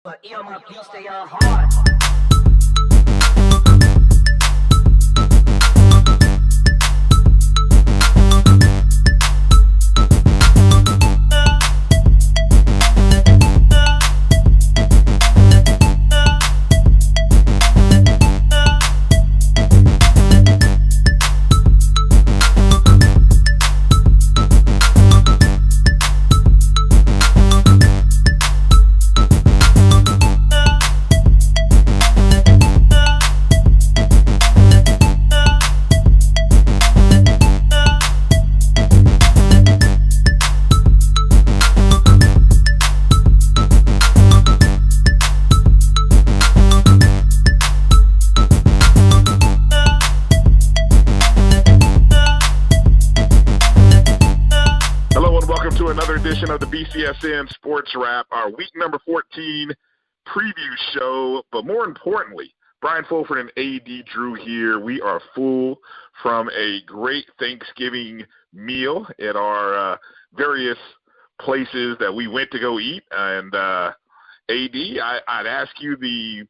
But my beats, they are hard. Of the BCSN SportsWrap, our week number 14 preview show. But more importantly, Bryan Fulford and AD Drew here. We are full from a great Thanksgiving meal at our various places that we went to go eat. And AD, I'd ask you the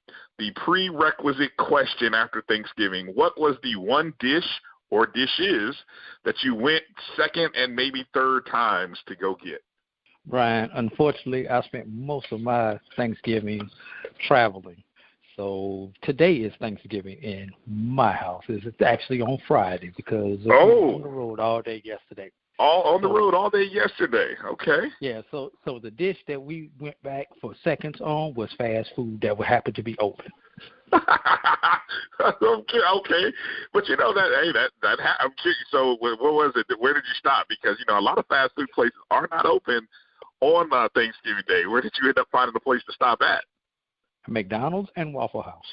prerequisite question after Thanksgiving. What was the one dish or dishes that you went second and maybe third times to go get? Bryan, unfortunately, I spent most of my Thanksgiving traveling. So today is Thanksgiving in my house. It's actually on Friday because we were on the road all day yesterday. On the road all day yesterday. Okay. Yeah, so the dish that we went back for seconds on was fast food that would happen to be open. Okay. But you know that I'm curious. So what was it? Where did you stop? Because a lot of fast food places are not open on Thanksgiving Day. Where did you end up finding a place to stop at? McDonald's and Waffle House.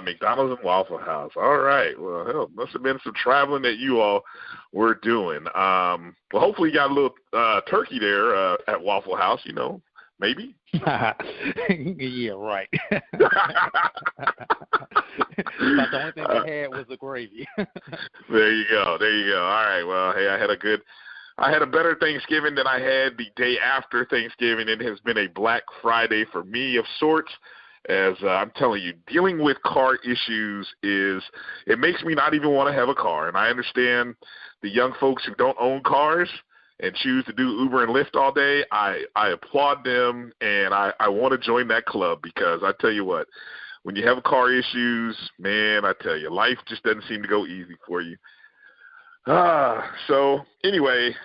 McDonald's and Waffle House. All right. Well, hell, must have been some traveling that you all were doing. Well, hopefully you got a little turkey there at Waffle House, maybe. Yeah, right. But the only thing they had was the gravy. There you go. All right. Well, hey, I had a better Thanksgiving than I had the day after Thanksgiving. It has been a Black Friday for me of sorts. As I'm telling you, dealing with car issues it makes me not even want to have a car. And I understand the young folks who don't own cars and choose to do Uber and Lyft all day. I applaud them, and I want to join that club because I tell you what, when you have car issues, man, I tell you, life just doesn't seem to go easy for you. So anyway,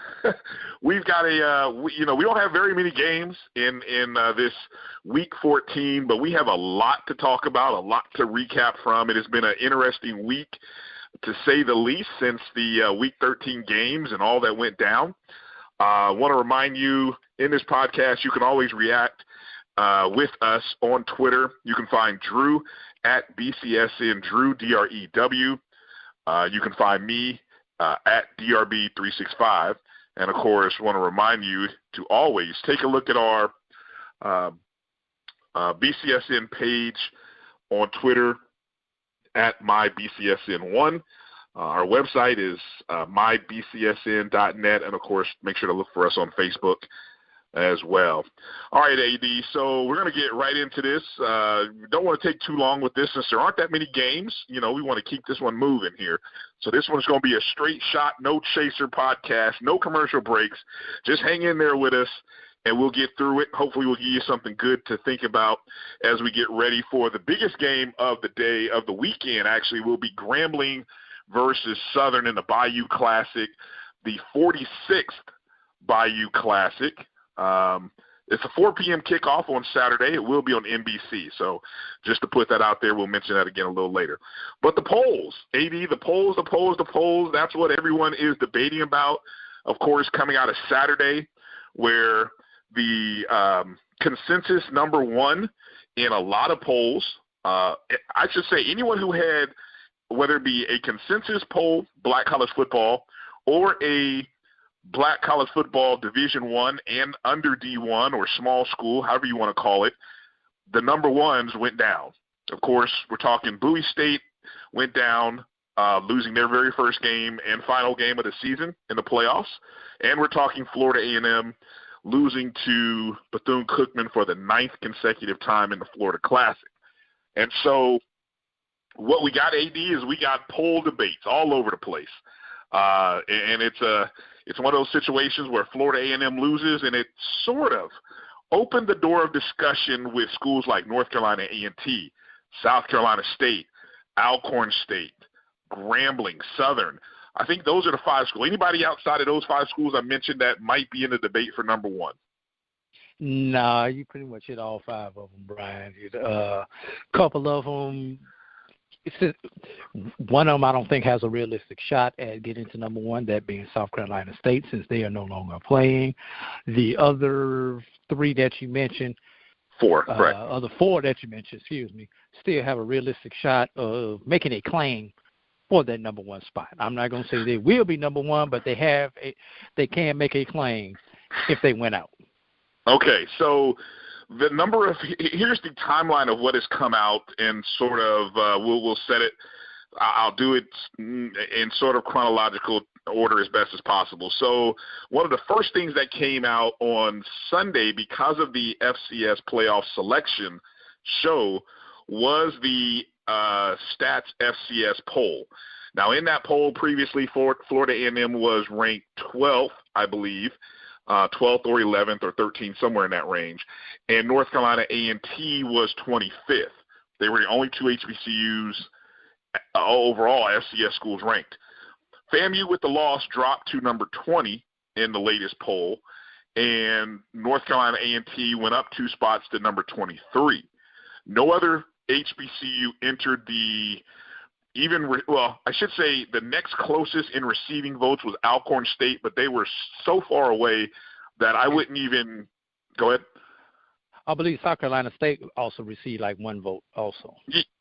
we've got we don't have very many games in this week 14, but we have a lot to talk about, a lot to recap from. It has been an interesting week, to say the least, since the week 13 games and all that went down. I want to remind you, in this podcast, you can always react with us on Twitter. You can find Drew at BCSN Drew, DREW. You can find me at DRB365. And, of course, want to remind you to always take a look at our BCSN page on Twitter at MyBCSN1. Our website is mybcsn.net. And, of course, make sure to look for us on Facebook as well. All right, AD, so we're going to get right into this. Don't want to take too long with this since there aren't that many games. We want to keep this one moving here. So this one's going to be a straight shot, no chaser podcast, no commercial breaks. Just hang in there with us, and we'll get through it. Hopefully we'll give you something good to think about as we get ready for the biggest game of the day, of the weekend, actually. Will be Grambling versus Southern in the Bayou Classic, the 46th Bayou Classic. It's a 4 p.m. kickoff on Saturday. It will be on NBC. So just to put that out there, we'll mention that again a little later. But the polls, AD, the polls, that's what everyone is debating about. Of course, coming out of Saturday, where the consensus number one in a lot of polls, I should say anyone who had, whether it be a consensus poll, Black college football, or a Black college football Division I and under D1 or small school, however you want to call it, the number ones went down. Of course, we're talking Bowie State went down, losing their very first game and final game of the season in the playoffs. And we're talking Florida A&M losing to Bethune-Cookman for the 9th consecutive time in the Florida Classic. And so what we got, AD, is we got poll debates all over the place. And it's one of those situations where Florida A&M loses, and it sort of opened the door of discussion with schools like North Carolina A&T, South Carolina State, Alcorn State, Grambling, Southern. I think those are the 5 schools. Anybody outside of those 5 schools I mentioned that might be in the debate for number 1? Nah, you pretty much hit all 5 of them, Brian. A couple of them, one of them I don't think has a realistic shot at getting to number 1, that being South Carolina State, since they are no longer playing. The other 3 that you mentioned, 4, correct. Other 4 that you mentioned, still have a realistic shot of making a claim for that number 1 spot. I'm not going to say they will be number 1, but they can make a claim if they went out. Okay, so here's the timeline of what has come out, and sort of we'll set it. I'll do it in sort of chronological order as best as possible. So one of the first things that came out on Sunday because of the FCS playoff selection show was the Stats FCS poll. Now, in that poll previously, Florida A&M was ranked 12th, I believe, 12th or 11th or 13th, somewhere in that range, and North Carolina A&T was 25th. They were the only 2 HBCUs overall FCS schools ranked. FAMU with the loss dropped to number 20 in the latest poll, and North Carolina A&T went up 2 spots to number 23. No other HBCU entered the the next closest in receiving votes was Alcorn State, but they were so far away that I wouldn't even – go ahead. I believe South Carolina State also received like 1 vote also.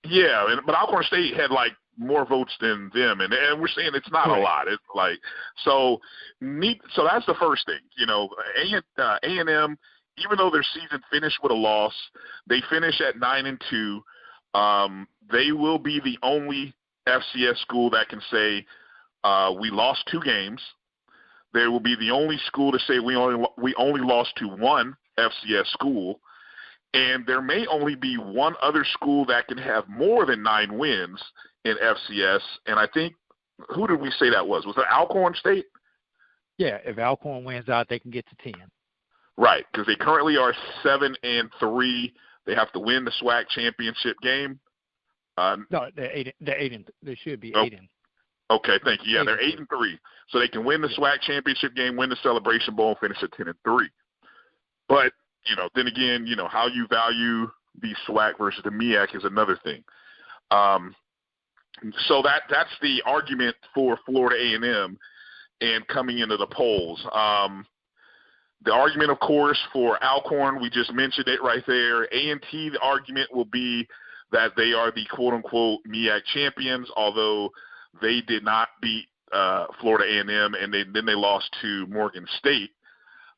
Yeah, but Alcorn State had like more votes than them, and we're saying it's not a lot. It's like so that's the first thing. A&M, even though their season finished with a loss, they finish at 9-2. They will be the only FCS school that can say we lost 2 games. They will be the only school to say we only lost to 1 FCS school, and there may only be 1 other school that can have more than 9 wins in FCS. And I think, who did we say that was? Was it Alcorn State? Yeah, if Alcorn wins out, they can get to 10. Right, because they currently are 7-3. They have to win the SWAC championship game. No, they're 8. They should be 8. Okay, thank you. Yeah, they're 8-3, so they can win the SWAC championship game, win the Celebration Bowl, and finish at 10-3. But then again, how you value the SWAC versus the MEAC is another thing. So that's the argument for Florida A&M and coming into the polls. The argument, of course, for Alcorn, we just mentioned it right there. A&T, the argument will be that they are the quote-unquote MEAC champions, although they did not beat Florida A&M, and then they lost to Morgan State.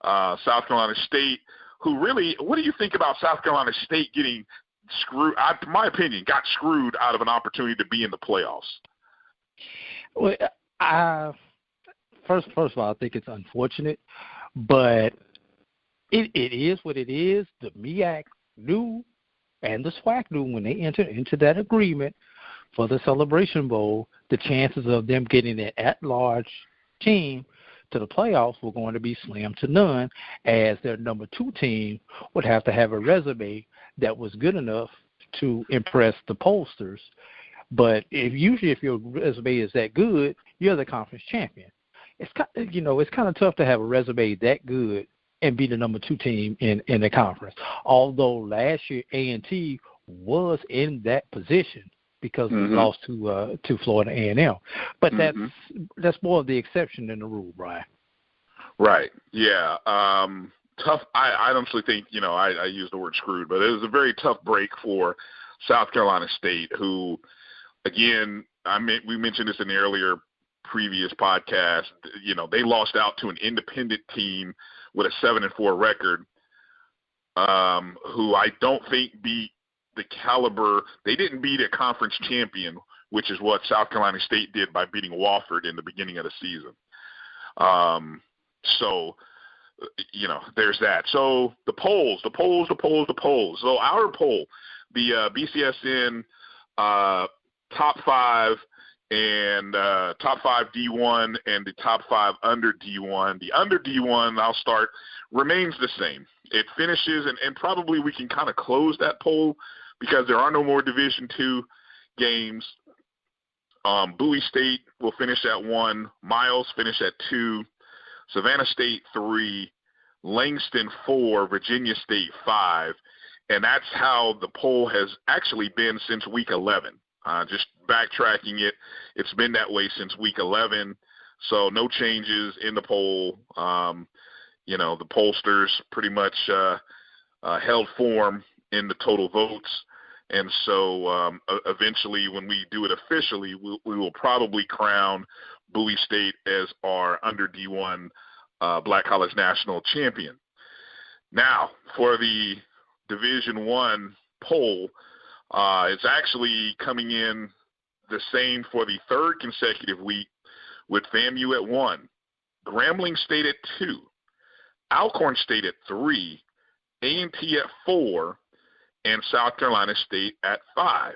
South Carolina State, who really – what do you think about South Carolina State getting screwed – in my opinion, got screwed out of an opportunity to be in the playoffs? Well, first of all, I think it's unfortunate, but it is what it is. The MEAC knew and the SWAC knew when they entered into that agreement for the Celebration Bowl, the chances of them getting an at-large team to the playoffs were going to be slim to none, as their number 2 team would have to have a resume that was good enough to impress the pollsters. But if your resume is that good, you're the conference champion. It's kind of tough to have a resume that good and be the number 2 team in the conference. Although last year A&T was in that position because we lost to Florida A&M, but that's more of the exception than the rule, Brian. Right. Yeah. Tough. I honestly think I use the word screwed, but it was a very tough break for South Carolina State, who, again, we mentioned this in the earlier previous podcast. They lost out to an independent team with a 7-4 record, who I don't think beat the caliber. They didn't beat a conference champion, which is what South Carolina State did by beating Wofford in the beginning of the season. So there's that. So the polls. So our poll, the BCSN top 5 and top 5 D1 and the top 5 under D1. The under D1, I'll start, remains the same. It finishes, and probably we can kind of close that poll because there are no more Division II games. Bowie State will finish at 1. Miles finish at 2. Savannah State 3. Langston 4. Virginia State 5. And that's how the poll has actually been since Week 11. Just backtracking it, it's been that way since Week 11. So no changes in the poll. The pollsters pretty much held form in the total votes. And so eventually when we do it officially, we will probably crown Bowie State as our under D1 Black College National Champion. Now, for the Division I poll, it's actually coming in the same for the third consecutive week with FAMU at 1, Grambling State at 2, Alcorn State at 3, A&T at 4, and South Carolina State at 5.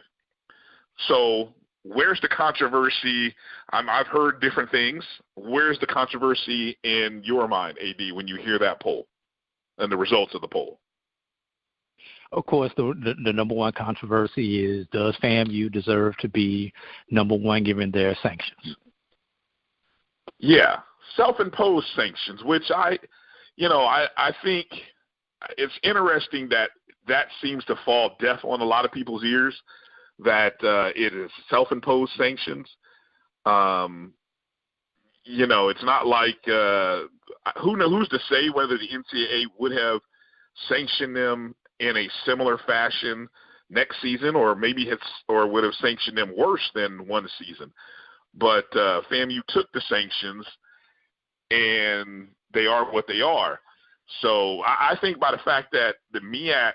So where's the controversy? I've heard different things. Where's the controversy in your mind, AD, when you hear that poll and the results of the poll? Of course, the number one controversy is, does FAMU deserve to be number one given their sanctions? Yeah, self-imposed sanctions, which I think it's interesting that seems to fall deaf on a lot of people's ears, that it is self-imposed sanctions. It's not like who's to say whether the NCAA would have sanctioned them in a similar fashion next season, or maybe would have sanctioned them worse than one season. But FAMU took the sanctions, and they are what they are. So I think by the fact that the MEAC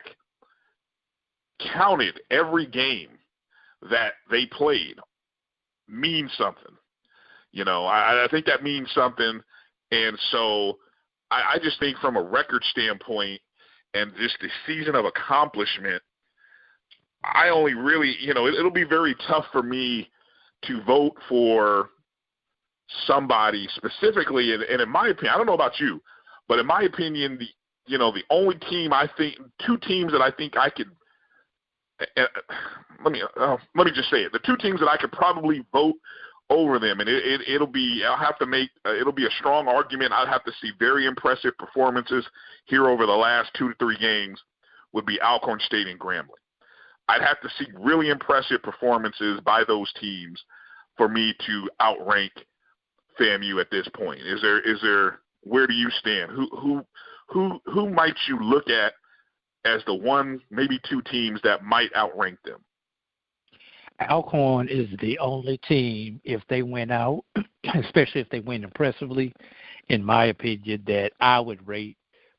counted every game that they played means something. I think that means something. And so I just think from a record standpoint and just the season of accomplishment, I only really, it'll be very tough for me to vote for somebody specifically. And in my opinion, I don't know about you, but in my opinion, the only team two teams that I think I could, let me just say it. The two teams that I could probably vote over them, and it'll be a strong argument. I'd have to see very impressive performances here over the last 2 to 3 games, would be Alcorn State and Grambling. I'd have to see really impressive performances by those teams for me to outrank FAMU at this point. Is there where do you stand? Who might you look at as the one, maybe 2 teams that might outrank them? Alcorn is the only team, if they win out, especially if they win impressively, in my opinion, that I would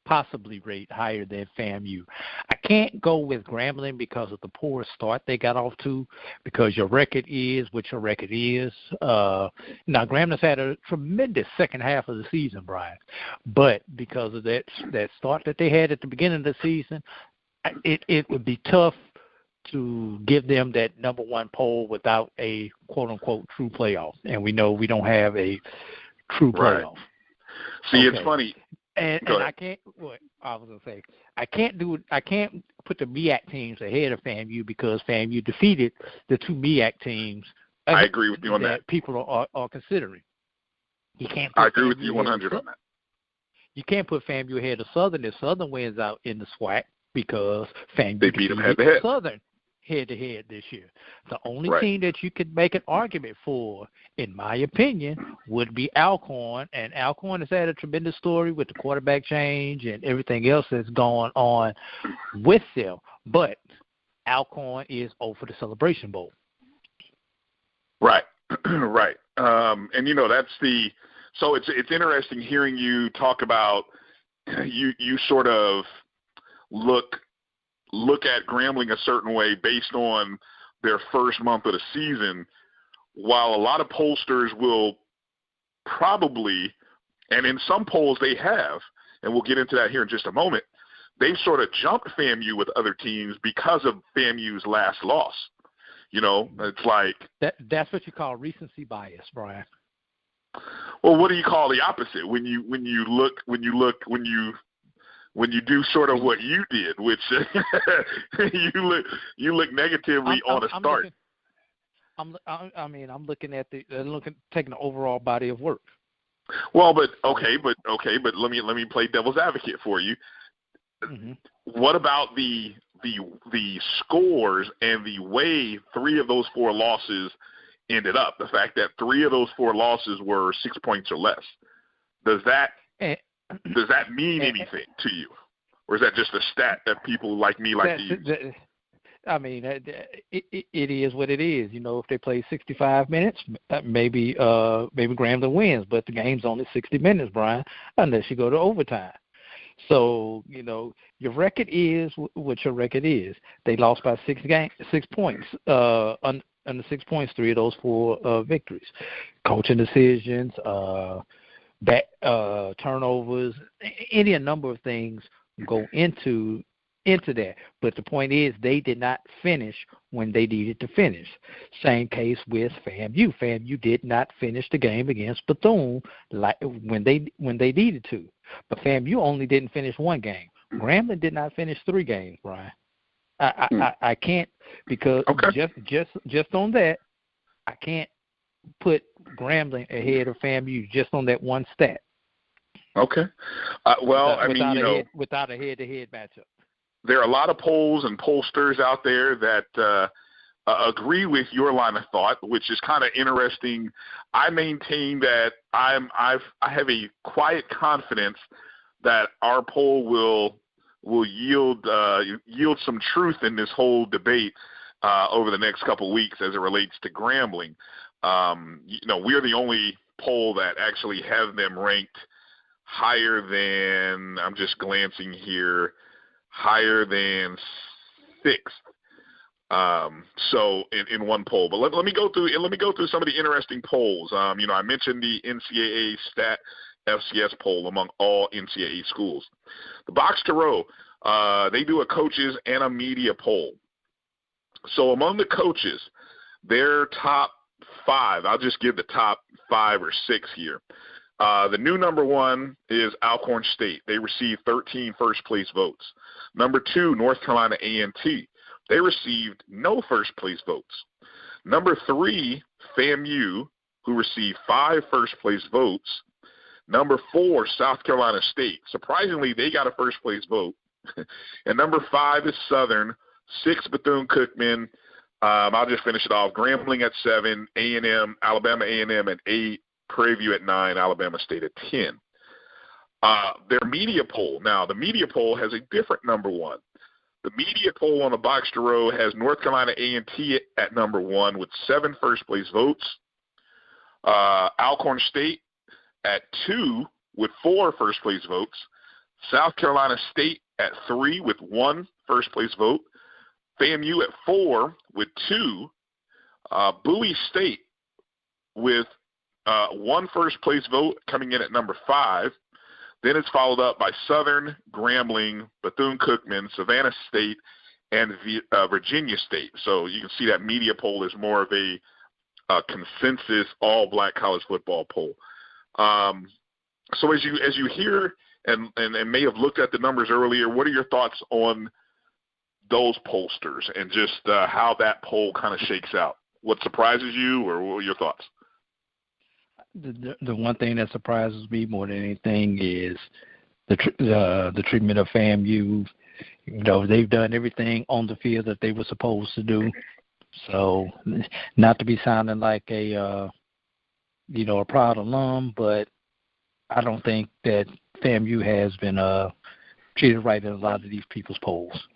possibly rate higher than FAMU. I can't go with Grambling because of the poor start they got off to, because your record is what your record is. Now, Grambling's had a tremendous second half of the season, Brian, but because of that start that they had at the beginning of the season, it would be tough to give them that number one poll without a quote-unquote true playoff. And we know we don't have a true playoff. Right. See, okay. It's funny. And I can't. What I was gonna say, I can't put the MEAC teams ahead of FAMU because FAMU defeated the 2 MEAC teams. I agree with you on that. People are considering. You can't. I agree with you 100 on that. You can't put FAMU ahead of Southern if Southern wins out in the SWAC, because FAMU they beat them head-to-head. Southern head-to-head this year. The only right. team that you could make an argument for, in my opinion, would be Alcorn. And Alcorn has had a tremendous story with the quarterback change and everything else that's going on with them. But Alcorn is over the Celebration Bowl. Right, right. And, that's so it's interesting hearing you talk about, you sort of look at Grambling a certain way based on their first month of the season, while a lot of pollsters will probably, and in some polls they have, and we'll get into that here in just a moment, they've sort of jumped FAMU with other teams because of FAMU's last loss. You know, it's like that's what you call recency bias, Brian. Well, what do you call the opposite when you do sort of what you did, which you look negatively on a start. I'm looking at taking the overall body of work. Well, but let me play devil's advocate for you. Mm-hmm. What about the scores and the way 3 of those 4 losses ended up? The fact that 3 of those 4 losses were 6 points or less. Does that mean anything to you, or is that just a stat that people like me like to use? It is what it is. You know, if they play 65 minutes, maybe Grambling wins, but the game's only 60 minutes, Brian, unless you go to overtime. So, you know, your record is what your record is. They lost by 6 points. Under 6 points, 3 of those 4 victories. Coaching decisions, turnovers, any number of things go into that. But the point is, they did not finish when they needed to finish. Same case with FAMU. FAMU did not finish the game against Bethune when they needed to. But FAMU only didn't finish 1 game. Grambling did not finish 3 games, Brian. I can't, because just on that, I can't put Grambling ahead of FAMU just on that one stat. Okay. Without a head-to-head matchup. There are a lot of polls and pollsters out there that agree with your line of thought, which is kind of interesting. I maintain that I have a quiet confidence that our poll will yield some truth in this whole debate over the next couple of weeks as it relates to Grambling. We're the only poll that actually have them ranked higher than, I'm just glancing here, higher than 6th. So in one poll, but let me go through some of the interesting polls. I mentioned the NCAA stat FCS poll among all NCAA schools. The Box to Row, they do a coaches and a media poll. So among the coaches, their top 5, I'll just give the top 5 or 6 here. The new number 1 is Alcorn State. They received 13 first-place votes. Number 2, North Carolina A&T. They received no first-place votes. Number 3, FAMU, who received 5 first-place votes. Number 4, South Carolina State. Surprisingly, they got a first-place vote. And number 5 is Southern. 6, Bethune-Cookman. I'll just finish it off. Grambling at 7, A&M, Alabama A&M at 8, Prairie View at 9, Alabama State at 10. Their media poll. Now, the media poll has a different number 1. The media poll on the Box to Row has North Carolina A&T at number 1 with 7 first-place votes. Alcorn State at 2 with 4 first-place votes. South Carolina State at 3 with 1 first-place vote. FAMU at 4 with 2. Bowie State with 1 first-place vote coming in at number 5. Then it's followed up by Southern, Grambling, Bethune-Cookman, Savannah State, and Virginia State. So you can see that media poll is more of a consensus all-black college football poll. So as you hear and may have looked at the numbers earlier, what are your thoughts on those pollsters and just how that poll kind of shakes out? What surprises you, or what are your thoughts? The one thing that surprises me more than anything is the treatment of FAMU. They've done everything on the field that they were supposed to do. So, not to be sounding like a proud alum, but I don't think that FAMU has been treated right in a lot of these people's polls.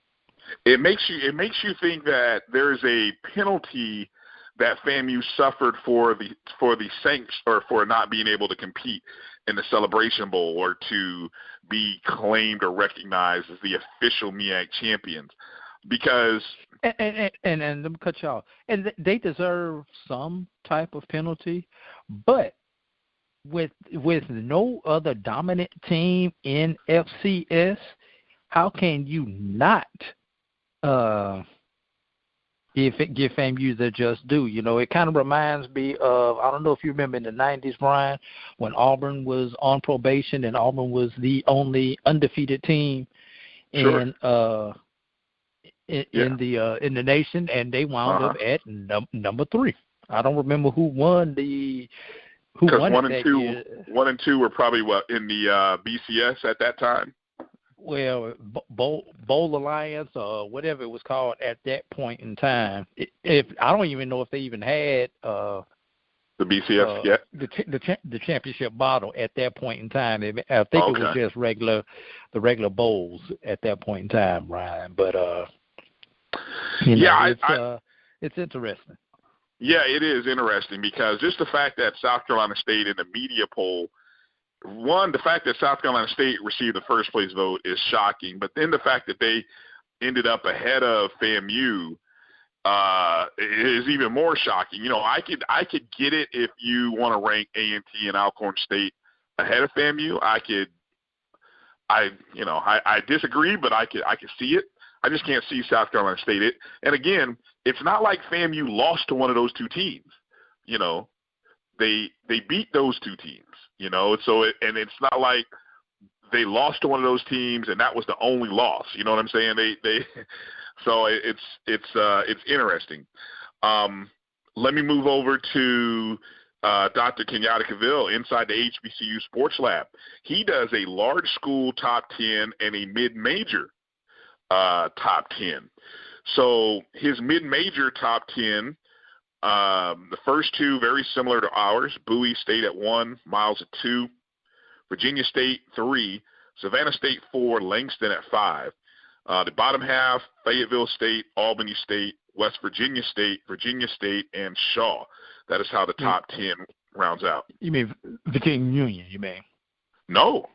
It makes you think that there is a penalty that FAMU suffered for the Saints, or for not being able to compete in the Celebration Bowl, or to be claimed or recognized as the official MEAC champions, because and let me cut you off. And they deserve some type of penalty, but with no other dominant team in FCS, how can you not give FAMU their just due? You know, it kind of reminds me of, I don't know if you remember in the 90s, Bryan, when Auburn was on probation and Auburn was the only undefeated team in the nation, and they wound up at number 3. I don't remember who won that year. 1 and 2 were probably in the BCS at that time. Well, Bowl Alliance or whatever it was called at that point in time. If I don't even know if they even had the BCS yet. The championship bottle at that point in time. I think it was just the regular bowls at that point in time, Ryan. But it's interesting. Yeah, it is interesting because just the fact that South Carolina State in the media poll, the fact that South Carolina State received the first place vote is shocking, but then the fact that they ended up ahead of FAMU is even more shocking. You know, I could get it if you want to rank A&T and Alcorn State ahead of FAMU. I disagree, but I could see it. I just can't see South Carolina State. And again, it's not like FAMU lost to one of those two teams. You know, they beat those two teams. You know, and it's not like they lost to one of those teams and that was the only loss. You know what I'm saying? So it's interesting. Let me move over to Dr. Kenyatta Cavill inside the HBCU Sports Lab. He does a large school top 10 and a mid-major top 10. So his mid-major top 10, the first two very similar to ours. Bowie State at 1, Miles at 2, Virginia State 3, Savannah State 4, Langston at 5. The bottom half, Fayetteville State, Albany State, West Virginia State, and Shaw. That is how the top 10 rounds out. You mean Virginia Union, you mean? No.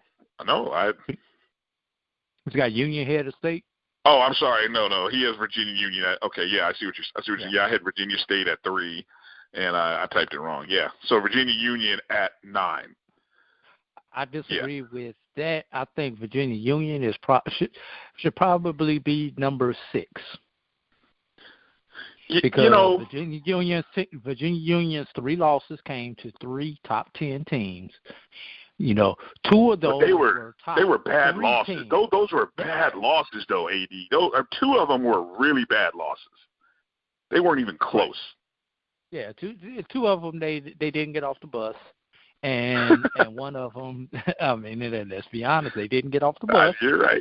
It's got Union head of state? Oh, I'm sorry. No. He has Virginia Union. Okay, yeah, I see what you're saying. Yeah, I had Virginia State at 3, and I typed it wrong. Yeah, so Virginia Union at 9. I disagree with that. I think Virginia Union should probably be number 6. Because Virginia Union's 3 losses came to 3 top 10 teams. You know, 2 of those were top. They were bad losses. Teams. Those were bad losses, though. AD. 2 of them were really bad losses. They weren't even close. Yeah, two of them they didn't get off the bus, and one of them, I mean, let's be honest, they didn't get off the bus. You're right.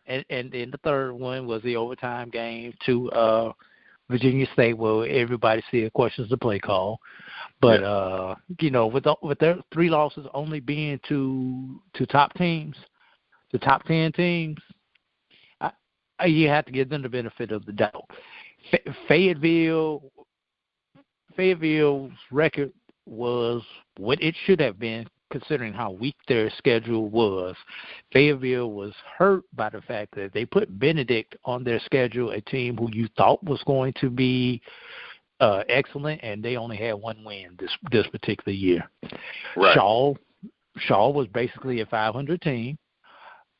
And then the third one was the overtime game to Virginia State, where everybody still questions the play call. But with their 3 losses only being to top teams, the top 10 teams, you have to give them the benefit of the doubt. Fayetteville's record was what it should have been, considering how weak their schedule was. Fayetteville was hurt by the fact that they put Benedict on their schedule, a team who you thought was going to be excellent, and they only had 1 win this particular year. Right. Shaw was basically a 500 team.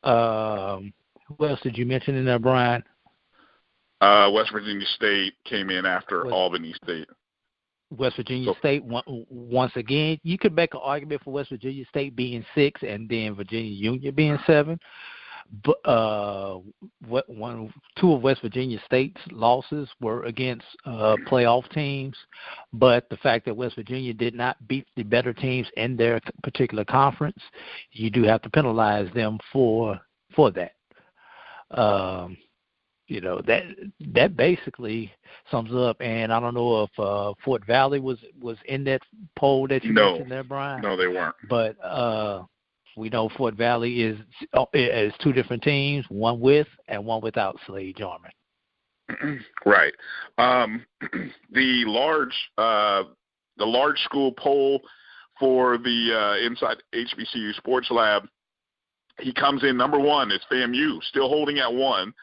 Who else did you mention in there, Bryan? West Virginia State came in after Albany State. West Virginia State, once again, you could make an argument for West Virginia State being 6 and then Virginia Union being 7. But 2 of West Virginia State's losses were against playoff teams. But the fact that West Virginia did not beat the better teams in their particular conference, you do have to penalize them for that. That basically sums up. And I don't know if Fort Valley was in that poll that you mentioned there, Bryan. No, they weren't. But we know Fort Valley is 2 different teams, one with and one without Slade Jarman. Right. The large school poll for the Inside HBCU Sports Lab, he comes in number 1 is FAMU, still holding at 1.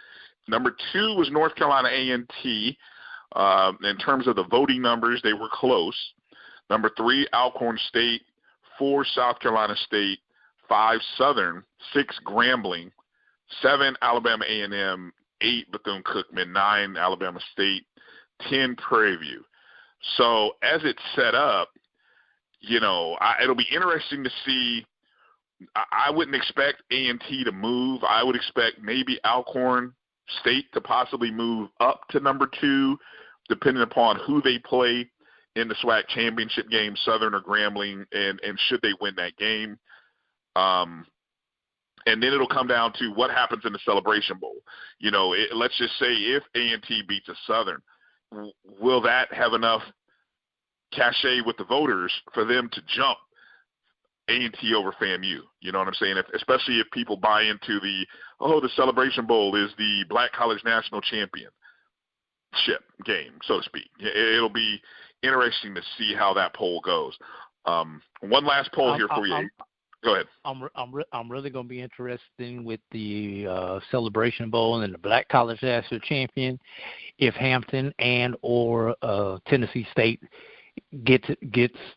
Number 2 was North Carolina A&T. In terms of the voting numbers, they were close. Number 3, Alcorn State. 4 South Carolina State, 5 Southern, 6 Grambling, 7 Alabama A&M, 8 Bethune-Cookman, 9 Alabama State, 10 Prairie View. So as it's set up, it'll be interesting to see. I wouldn't expect A&T to move. I would expect maybe Alcorn State to possibly move up to number 2, depending upon who they play in the SWAC championship game, Southern or Grambling, and should they win that game. And then it'll come down to what happens in the Celebration Bowl. Let's just say if A&T beats a Southern, will that have enough cachet with the voters for them to jump A&T over FAMU? You know what I'm saying? Especially if people buy into the Celebration Bowl is the Black College National Championship game, so to speak. It'll be interesting to see how that poll goes. One last poll here for you. Go ahead. I'm really going to be interested with the Celebration Bowl and the Black College National Champion if Hampton and or Tennessee State gets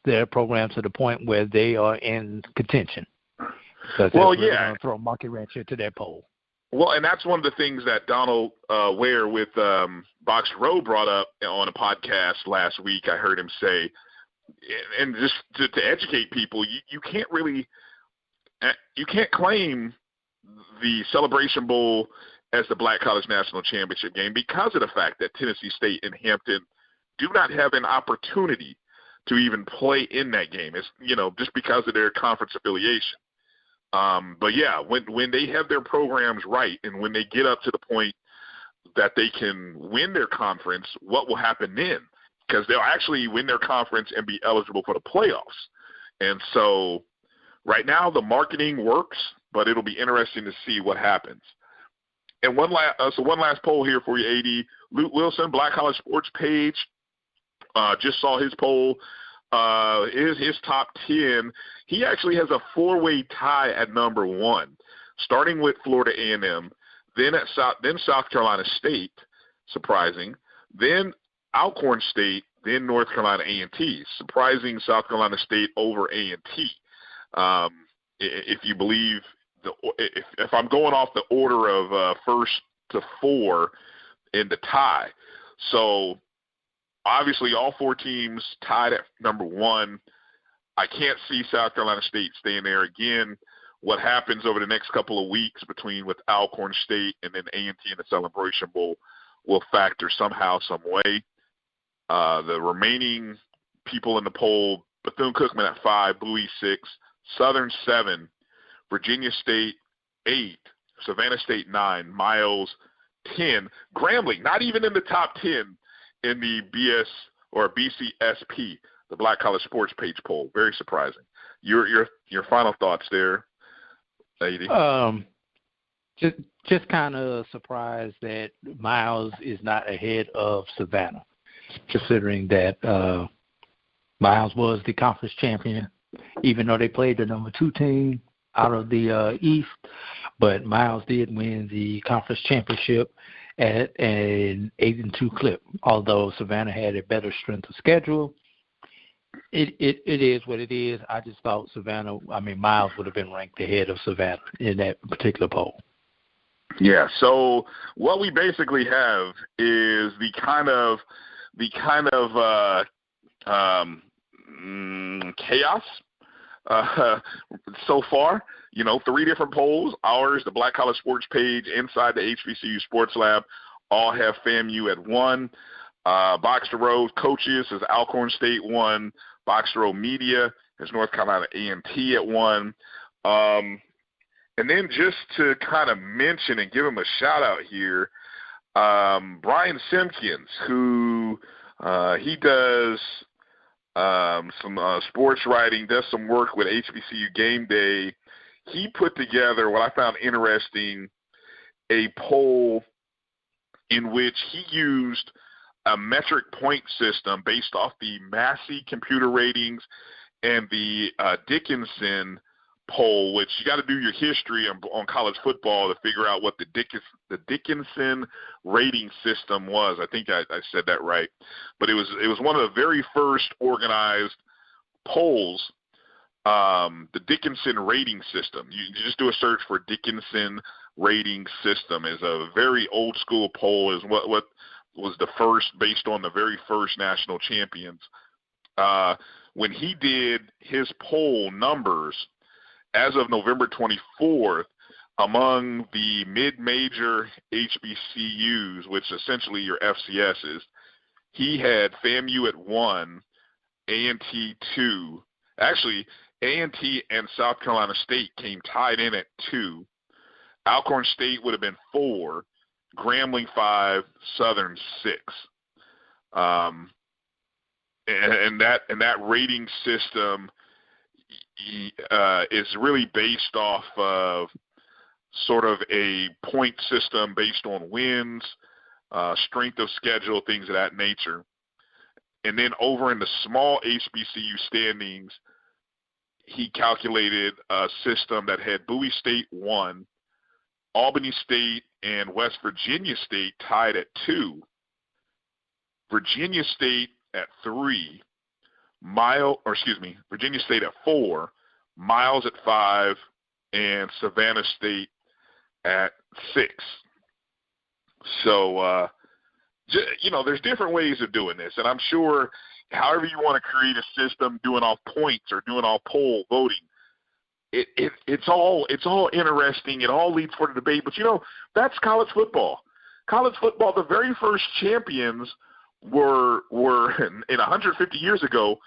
their program to the point where they are in contention. Because going to throw a monkey wrench into their poll. Well, and that's one of the things that Donald Ware with Box Row brought up on a podcast last week. I heard him say, and just to educate people, you can't claim the Celebration Bowl as the Black College National Championship game because of the fact that Tennessee State and Hampton do not have an opportunity to even play in that game. It's, just because of their conference affiliation. But yeah, when they have their programs right and when they get up to the point that they can win their conference, what will happen then? Because they'll actually win their conference and be eligible for the playoffs. And so right now the marketing works, but it'll be interesting to see what happens. And one last poll here for you, AD. Luke Wilson, Black College Sports page, just saw his poll. His top 10. He actually has a 4-way tie at number 1, starting with Florida A&M, then South Carolina State, surprising, then Alcorn State, then North Carolina A&T, surprising South Carolina State over A&T. If you believe if I'm going off the order of first to 4 in the tie, so. Obviously, all 4 teams tied at number 1. I can't see South Carolina State staying there again. What happens over the next couple of weeks with Alcorn State and then A&T in the Celebration Bowl will factor somehow, some way. The remaining people in the poll, Bethune-Cookman at 5, Bowie 6, Southern 7, Virginia State 8, Savannah State 9, Miles 10, Grambling not even in the top 10. In the BCSP, the Black College Sports page poll. Very surprising. Your final thoughts there, lady? Just kind of surprised that Miles is not ahead of Savannah, considering that Miles was the conference champion, even though they played the number 2 team out of the East. But Miles did win the conference championship at an 8-2 clip. Although Savannah had a better strength of schedule, it is what it is. I just thought Miles would have been ranked ahead of Savannah in that particular poll. Yeah. So what we basically have is the kind of chaos so far. 3 different polls. Ours, the Black College Sports page, inside the HBCU Sports Lab, all have FAMU at 1. Box to Row coaches has Alcorn State 1. Box to Row Media has North Carolina A&T at 1. And then just to kind of mention and give him a shout out here, Brian Simpkins, who he does some sports writing, does some work with HBCU Game Day. He put together what I found interesting, a poll in which he used a metric point system based off the Massey computer ratings and the Dickinson poll, which you got to do your history on college football to figure out what the Dickinson rating system was. I think I said that right, but it was one of the very first organized polls the Dickinson rating system. You just do a search for Dickinson rating system. Is a very old school poll. Is what was the first, based on the very first national champions. When he did his poll numbers as of November 24th, among the mid-major HBCUs, which essentially your FCSs, he had FAMU at 1, A&T 2. Actually, A&T and South Carolina State came tied in at 2. Alcorn State would have been 4, Grambling 5, Southern 6. And that rating system is really based off of sort of a point system based on wins, strength of schedule, things of that nature. And then over in the small HBCU standings, he calculated a system that had Bowie State 1, Albany State and West Virginia State tied at 2, Virginia State at 3, Virginia State at 4, Miles at 5, and Savannah State at 6. So, there's different ways of doing this, and I'm sure however you want to create a system, doing off points or doing off poll voting, it's all interesting. It all leads for the debate. But that's college football. College football, the very first champions were in 150 years ago.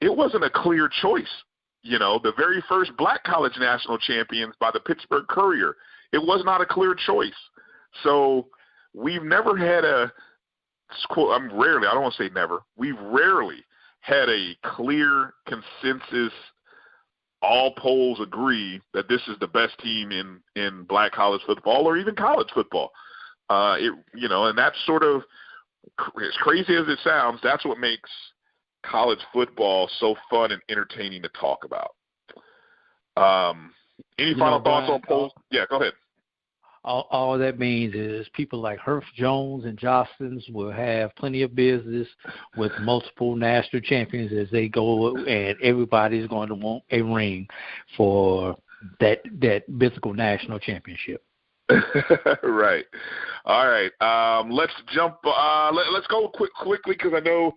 It wasn't a clear choice. The very first black college national champions by the Pittsburgh Courier, it was not a clear choice. So we've never had we've rarely had a clear consensus. All polls agree that this is the best team in black college football or even college football. And that's sort of, as crazy as it sounds, that's what makes college football so fun and entertaining to talk about. Any final thoughts on polls? Yeah, go ahead. All that means is people like Herff Jones and Jostens will have plenty of business with multiple national champions as they go, and everybody's going to want a ring for that mythical national championship. Right. All right. Let's jump. Let's go quickly because I know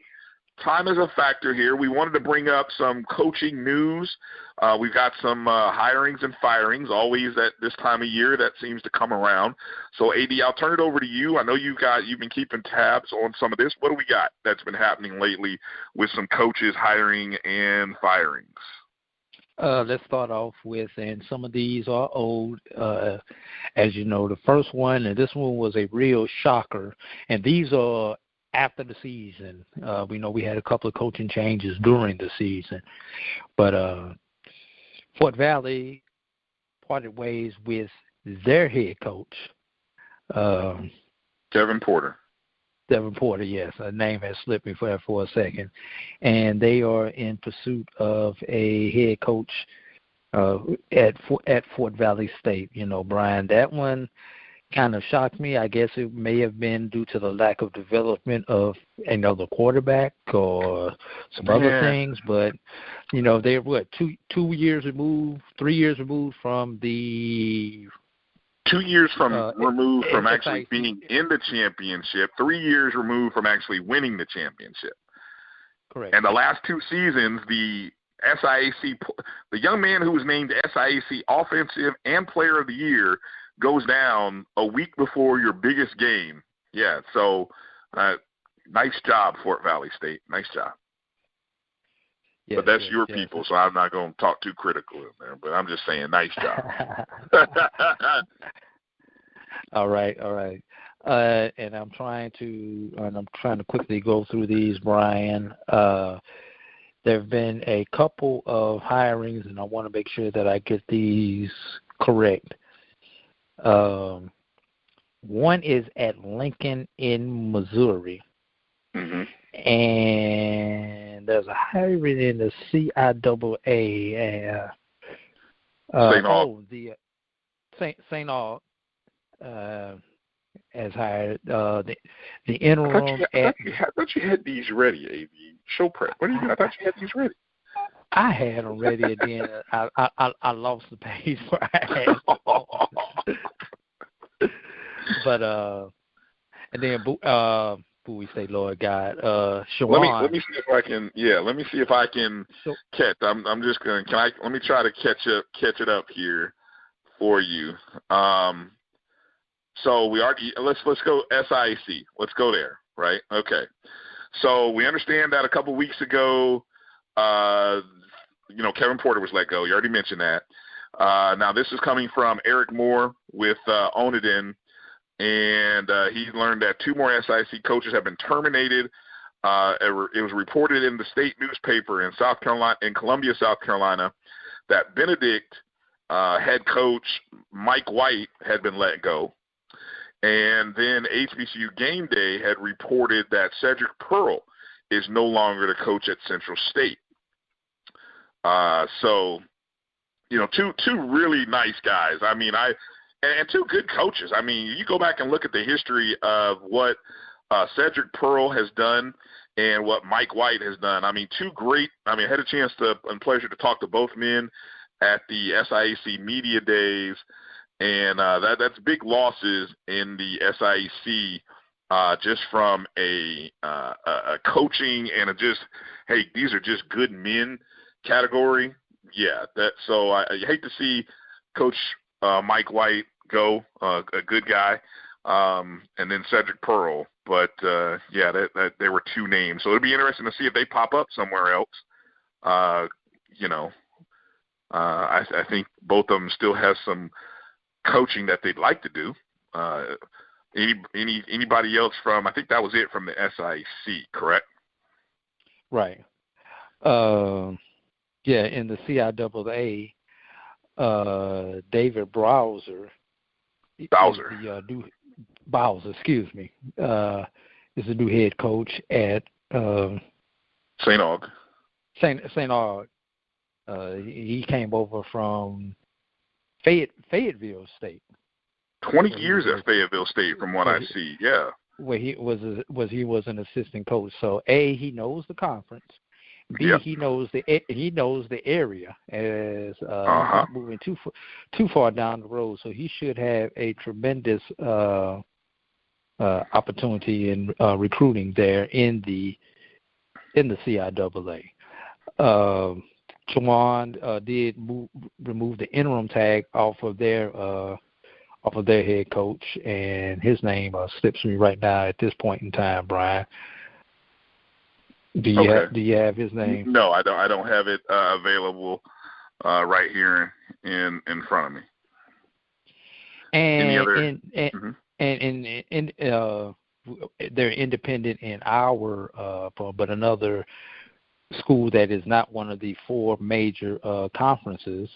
time is a factor here. We wanted to bring up some coaching news. We've got some hirings and firings, always at this time of year that seems to come around. So, AD, I'll turn it over to you. I know you've been keeping tabs on some of this. What do we got that's been happening lately with some coaches hiring and firings? Let's start off with, and some of these are old, as you know, the first one, and this one was a real shocker, and these are after the season. We know we had a couple of coaching changes during the season, but Fort Valley parted ways with their head coach, Devin Porter. Devin Porter, yes. A name has slipped me for a second. And they are in pursuit of a head coach at Fort Valley State. Brian, that one kind of shocked me. I guess it may have been due to the lack of development of another quarterback or some other things. But, they're 2 years removed, 3 years removed from the 2 years removed from actually being in the championship, 3 years removed from actually winning the championship. Correct. And the last 2 seasons, the young man who was named SIAC Offensive and Player of the Year goes down a week before your biggest game. Yeah, so nice job, Fort Valley State. Nice job. Yes, but that's your people, so I'm not going to talk too critical in there. But I'm just saying, nice job. All right. And I'm trying to quickly go through these, Brian. There have been a couple of hirings, and I want to make sure that I get these correct. One is at Lincoln in Missouri. Mm-hmm. And there's a hiring in the CIAA. St. Aug has hired the interim. I thought you had these ready, AV. Show prep. What do you? I thought you had these ready. I had them ready, and then I lost the page where I had them. But and then we say Lord God, Shawan. Let me see if I can. Yeah, let me see if I can catch. I'm just gonna. Let me try to catch it up here for you. So we already let's go SIAC. Let's go there, right? Okay. So we understand that a couple weeks ago, Kevin Porter was let go. You already mentioned that. Now this is coming from Eric Moore with Onedin, and he learned that 2 more SIC coaches have been terminated. It was reported in the state newspaper in Columbia, South Carolina, that Benedict head coach Mike White had been let go. And then HBCU Game Day had reported that Cedric Pearl is no longer the coach at Central State. So, two really nice guys. I mean, and 2 good coaches. I mean, you go back and look at the history of what Cedric Pearl has done and what Mike White has done. I mean, 2 great. I mean, I had a chance and pleasure to talk to both men at the SIAC media days. And that's big losses in the SIEC just from a coaching and these are just good men category. Yeah, so I hate to see Coach Mike White go, a good guy, and then Cedric Pearl. But that there were 2 names, so it'd be interesting to see if they pop up somewhere else. I think both of them still have some coaching that they'd like to do. Anybody else I think that was it from the SIC, correct? Right. In the CIAA, David Bowser, excuse me, is the new head coach at St. Aug. St. Aug. He came over from Fayetteville State. 20 years at Fayetteville State, from what I see. Yeah. Where he was an assistant coach. So A, he knows the conference. B, yep. he knows the area as he's not moving too far down the road. So he should have a tremendous opportunity in recruiting there in the CIAA. Chawan did remove the interim tag off of their head coach, and his name slips me right now at this point in time, Brian. Do you have his name? No, I don't have it available right here in front of me. And they're independent in our but another school that is not one of the 4 major conferences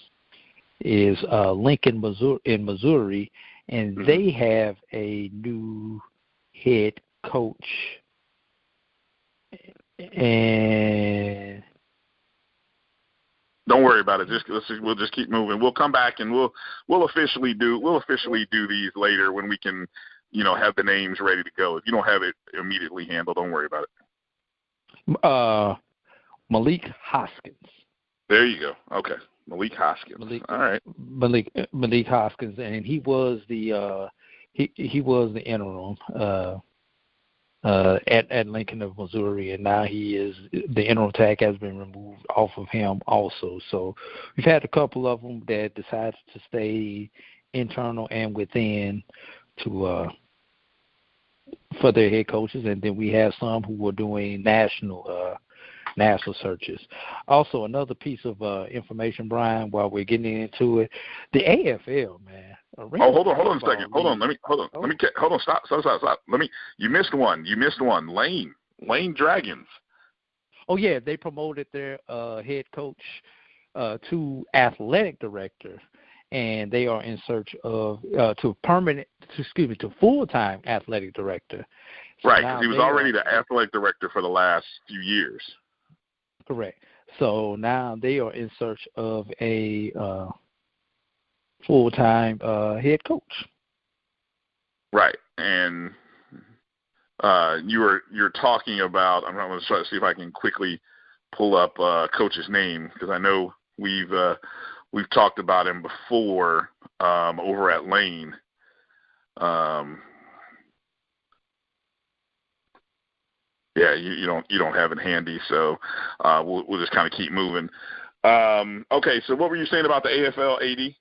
is Lincoln, Missouri, and they have a new head coach. And don't worry about it. We'll just keep moving. We'll come back and we'll officially do these later when we can, have the names ready to go. If you don't have it immediately handled, don't worry about it. Malik Hoskins. There you go. Okay, Malik Hoskins. All right. Malik Hoskins, and he was the interim at Lincoln of Missouri, and now he is the interim tag has been removed off of him also. So we've had a couple of them that decided to stay internal and within for their head coaches, and then we have some who were doing national searches. Also, another piece of information, Brian, while we're getting into it, the AFL, man. Hold on a second. Stop. You missed one. Lane Dragons. Oh yeah, they promoted their head coach to athletic director, and they are in search of to full-time athletic director. So right, because he was already the athletic director for the last few years. Correct. So now they are in search of a full-time head coach. Right, and you're talking about. I'm going to try to see if I can quickly pull up Coach's name because I know we've talked about him before over at Lane. Yeah, you don't have it handy, so we'll just kind of keep moving. Okay, so what were you saying about the AFL, AD?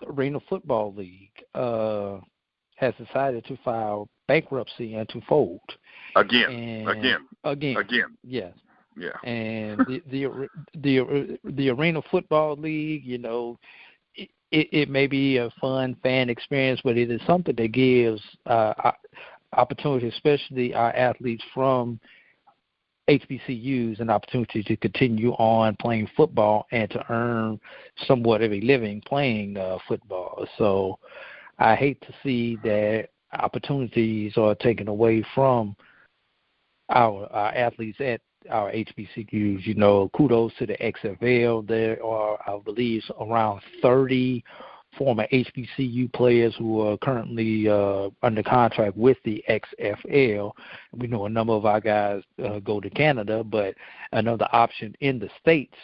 Arena Football League has decided to file bankruptcy and to fold. Again. Yes. Yeah. And the Arena Football League, it may be a fun fan experience, but it is something that gives opportunity, especially our athletes from HBCUs, an opportunity to continue on playing football and to earn somewhat of a living playing football. So I hate to see that opportunities are taken away from our athletes at our HBCUs. Kudos to the XFL. There are, I believe, around 30 former HBCU players who are currently under contract with the XFL. We know a number of our guys go to Canada, but another option in the States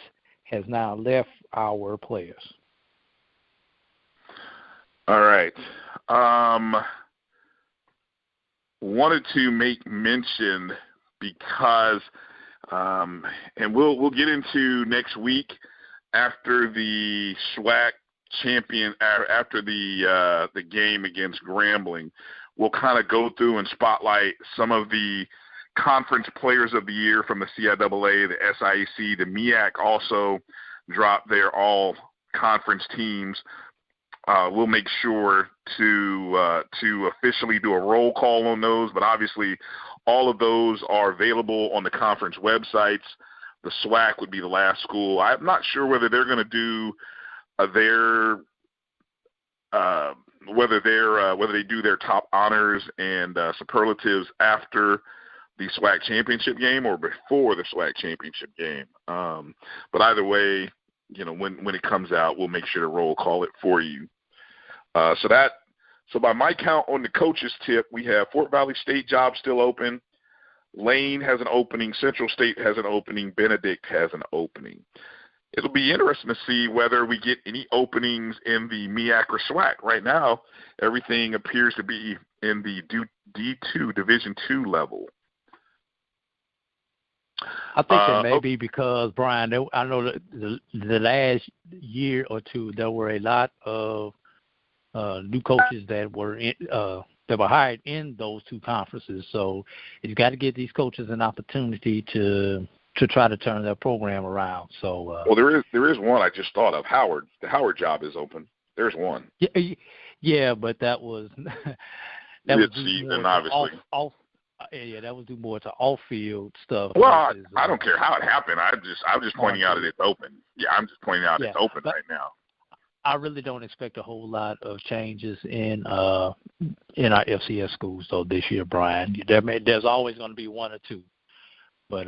has now left our players. All right. Wanted to make mention because, and we'll get into next week after the SWAC champion, after the game against Grambling. We'll kind of go through and spotlight some of the conference players of the year from the CIAA, the SIAC, the MEAC also dropped their all conference teams. We'll make sure to officially do a roll call on those, but obviously all of those are available on the conference websites. The SWAC would be the last school. I'm not sure whether they're going to do whether they do their top honors and superlatives after the SWAC championship game or before the SWAC championship game. But either way, when it comes out, we'll make sure to roll call it for you. So by my count on the coaches tip, we have Fort Valley State job still open. Lane has an opening. Central State has an opening. Benedict has an opening. It'll be interesting to see whether we get any openings in the MEAC or SWAC. Right now, everything appears to be in the D2, Division II level. I think that may be because, Brian, I know that the last year or two there were a lot of new coaches that were hired in those two conferences. So you've got to give these coaches an opportunity to try to turn their program around. So well, there is one I just thought of. Howard. The Howard job is open. There's one. Yeah, but that was mid-season, obviously. That was due more to off-field stuff. Well, I don't care how it happened. I'm just pointing out that it's open. Yeah, I'm just pointing out it's open right now. I really don't expect a whole lot of changes in our FCS schools though this year, Brian. There's always going to be one or two, but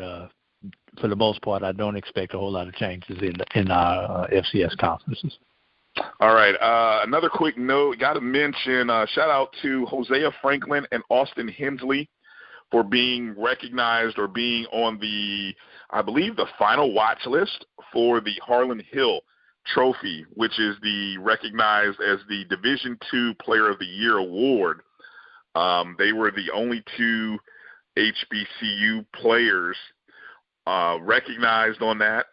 for the most part, I don't expect a whole lot of changes in our FCS conferences. All right. Another quick note, got to mention, shout out to Hosea Franklin and Austin Hensley for being recognized or being on I believe the final watch list for the Harlan Hill Trophy, which is recognized as the Division II Player of the Year award. They were the only two HBCU players recognized on that.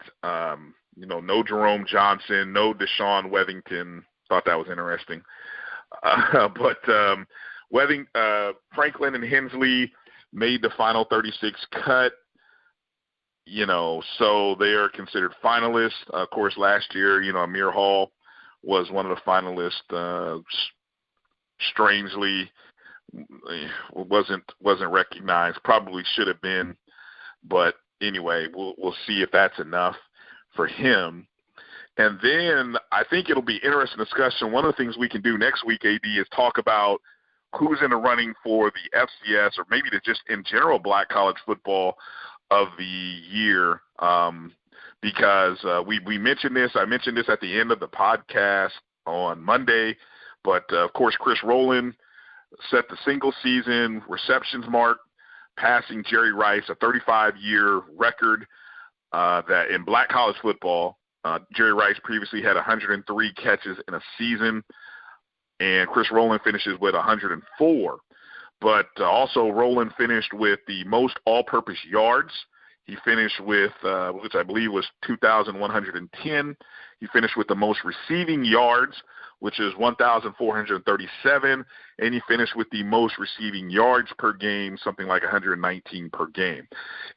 No Jerome Johnson, no Deshaun Wethington. Thought that was interesting. But Franklin and Hensley made the final 36 cut. So they are considered finalists. Of course, last year, Amir Hall was one of the finalists. Strangely, wasn't recognized. Probably should have been, but anyway, we'll see if that's enough for him. And then I think it'll be interesting discussion. One of the things we can do next week, AD, is talk about who's in the running for the FCS or maybe just in general Black college football of the year, because we mentioned this. I mentioned this at the end of the podcast on Monday, but of course Chris Rowland set the single season receptions mark, passing Jerry Rice, a 35-year record that in black college football, Jerry Rice previously had 103 catches in a season, and Chris Rowland finishes with 104. But also Rowland finished with the most all-purpose yards. He finished with, which I believe was 2,110. He finished with the most receiving yards, which is 1,437. And he finished with the most receiving yards per game, something like 119 per game.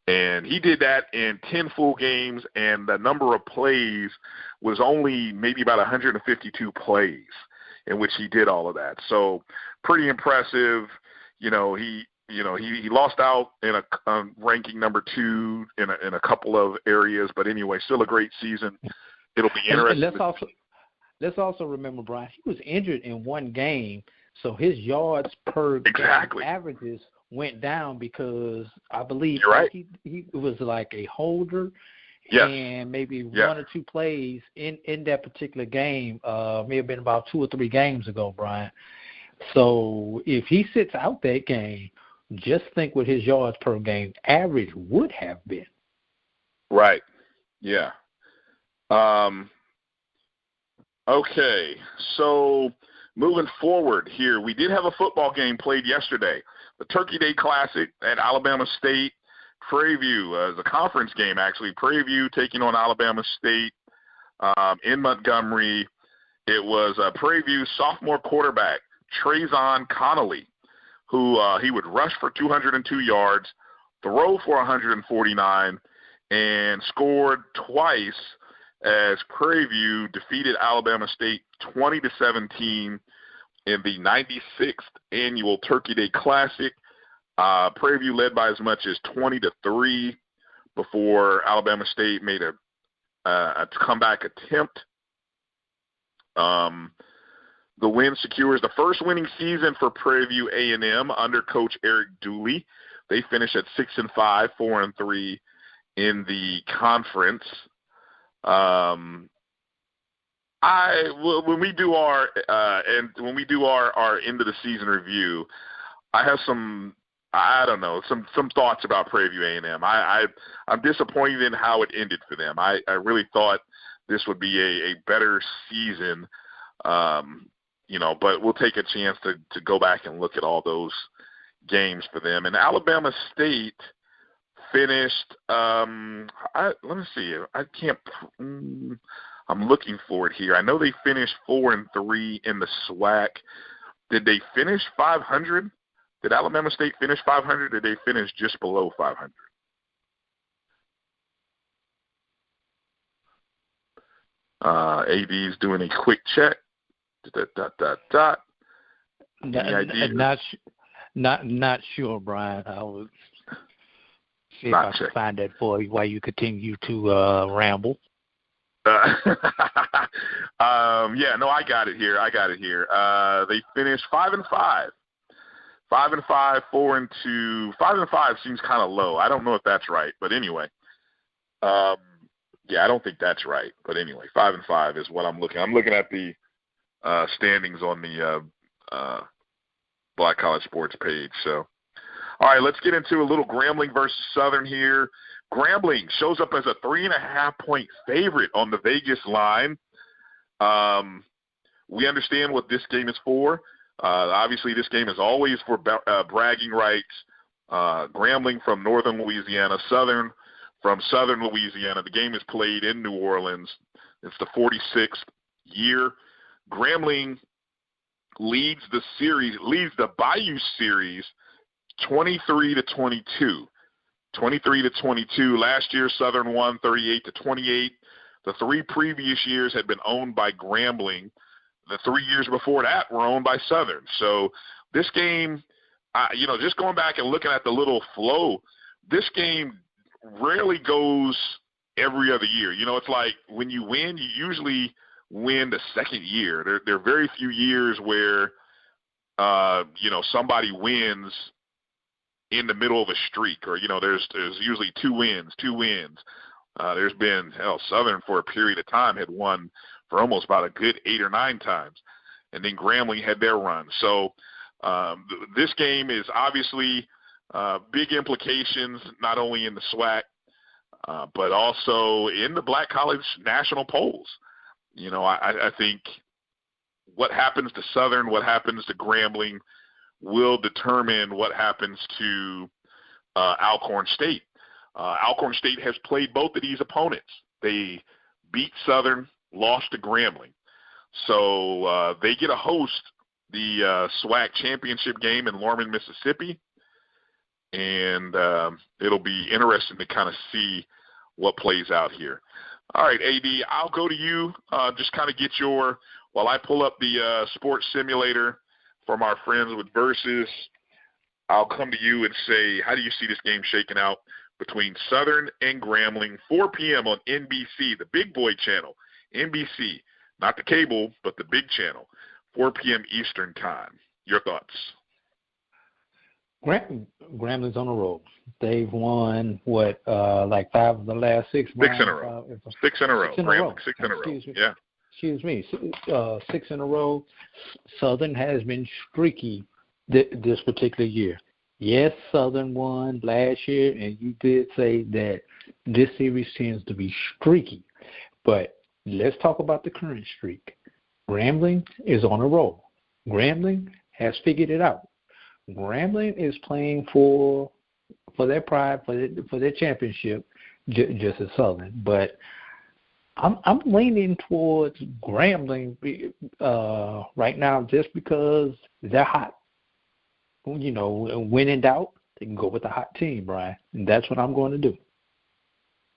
And he did that in 10 full games, and the number of plays was only maybe about 152 plays in which he did all of that. So pretty impressive. He lost out in a ranking number 2 in a couple of areas, but anyway, still a great season. It'll be interesting. And let's also remember, Brian, he was injured in one game, so his yards per game averages went down because I believe he was like a holder. Yes. And maybe one or two plays in that particular game, may have been about 2 or 3 games ago, Brian. So if he sits out that game, just think what his yards per game average would have been. Right. Yeah. Okay. So moving forward here, we did have a football game played yesterday. The Turkey Day Classic at Alabama State. Prairie View is a conference game, actually. Prairie View taking on Alabama State in Montgomery. It was Prairie View sophomore quarterback Trayvon Connolly, who he would rush for 202 yards, throw for 149, and scored twice as Prairie View defeated Alabama State 20-17 in the 96th annual Turkey Day Classic. Prairie View led by as much as 20-3 before Alabama State made a comeback attempt. The win secures the first winning season for Prairie View A&M under Coach Eric Dooley. They finished at 6-5, 4-3 in the conference. When we do our end of the season review, I have some thoughts about Prairie View A&M. I'm disappointed in how it ended for them. I really thought this would be a better season. But we'll take a chance to go back and look at all those games for them. And Alabama State finished, let me see. I'm looking for it here. I know they finished 4-3 in the SWAC. Did they finish 500? Did Alabama State finish 500? Or did they finish just below 500? AD's doing a quick check. Not sure, Brian. I will see if I can find that for you while you continue to ramble. I got it here. They finished 5-5. 5-5, 4-2. 5-5 seems kind of low. I don't know if that's right, but anyway. I don't think that's right. But anyway, 5-5 is what I'm looking. I'm looking at the standings on the Black College Sports page. So, all right, let's get into a little Grambling versus Southern here. Grambling shows up as a 3.5-point favorite on the Vegas line. We understand what this game is for. Obviously, this game is always for bragging rights. Grambling from northern Louisiana, Southern from southern Louisiana. The game is played in New Orleans. It's the 46th year. Grambling leads the Bayou Series 23-22. 23-22. Last year, Southern won 38-28. The 3 previous years had been owned by Grambling. The 3 years before that were owned by Southern. So this game, just going back and looking at the little flow, this game rarely goes every other year. It's like when you win, you usually win the second year. There are very few years where, somebody wins in the middle of a streak, or there's usually two wins. There's been Southern for a period of time had won for almost about a good 8 or 9 times, and then Grambling had their run. So this game is obviously big implications not only in the SWAC but also in the Black College national polls. You know, I think what happens to Southern, what happens to Grambling will determine what happens to Alcorn State. Alcorn State has played both of these opponents. They beat Southern, lost to Grambling. So they get to host the SWAC championship game in Lorman, Mississippi. And it'll be interesting to kind of see what plays out here. All right, AD, I'll go to you. Just kind of get your, while I pull up the sports simulator from our friends with Versus, I'll come to you and say, how do you see this game shaking out between Southern and Grambling, 4 p.m. on NBC, the big boy channel, NBC, not the cable, but the big channel, 4 p.m. Eastern time. Your thoughts? Grambling's on the road. They've won, like 5 of the last 6? 6 in a row. 6 in a row. Grambling, 6 in a row. Yeah. Excuse me. 6 in a row. Southern has been streaky this particular year. Yes, Southern won last year, and you did say that this series tends to be streaky. But let's talk about the current streak. Grambling is on a roll. Grambling has figured it out. Grambling is playing for their pride, for their championship, just as Southern. But I'm leaning towards Grambling right now just because they're hot. You know, when in doubt, they can go with the hot team, Brian. And that's what I'm going to do.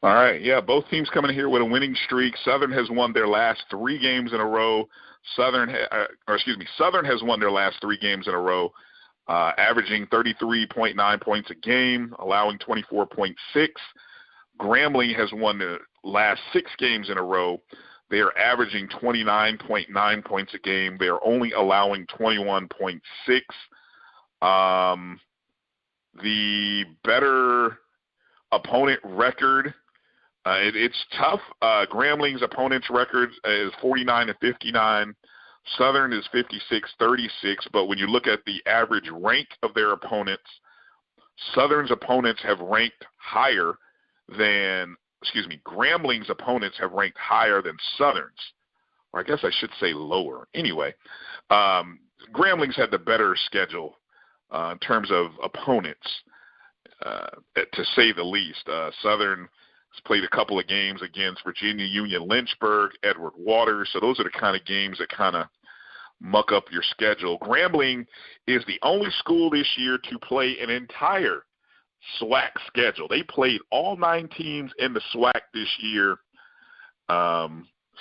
All right, yeah, both teams coming here with a winning streak. Southern has won their last 3 games in a row. Southern has won their last 3 games in a row, averaging 33.9 points a game, allowing 24.6. Grambling has won the last 6 games in a row. They are averaging 29.9 points a game. They are only allowing 21.6. The better opponent record, it's tough. Grambling's opponent's record is 49-59. Southern is 56-36. But when you look at the average rank of their opponents, Southern's opponents have ranked higher than, Grambling's opponents have ranked higher than Southern's. Or I guess I should say lower. Anyway, Grambling's had the better schedule in terms of opponents, to say the least. Southern has played a couple of games against Virginia Union Lynchburg, Edward Waters. So those are the kind of games that kind of muck up your schedule. Grambling is the only school this year to play an entire SWAC schedule. They played all 9 teams in the SWAC this year.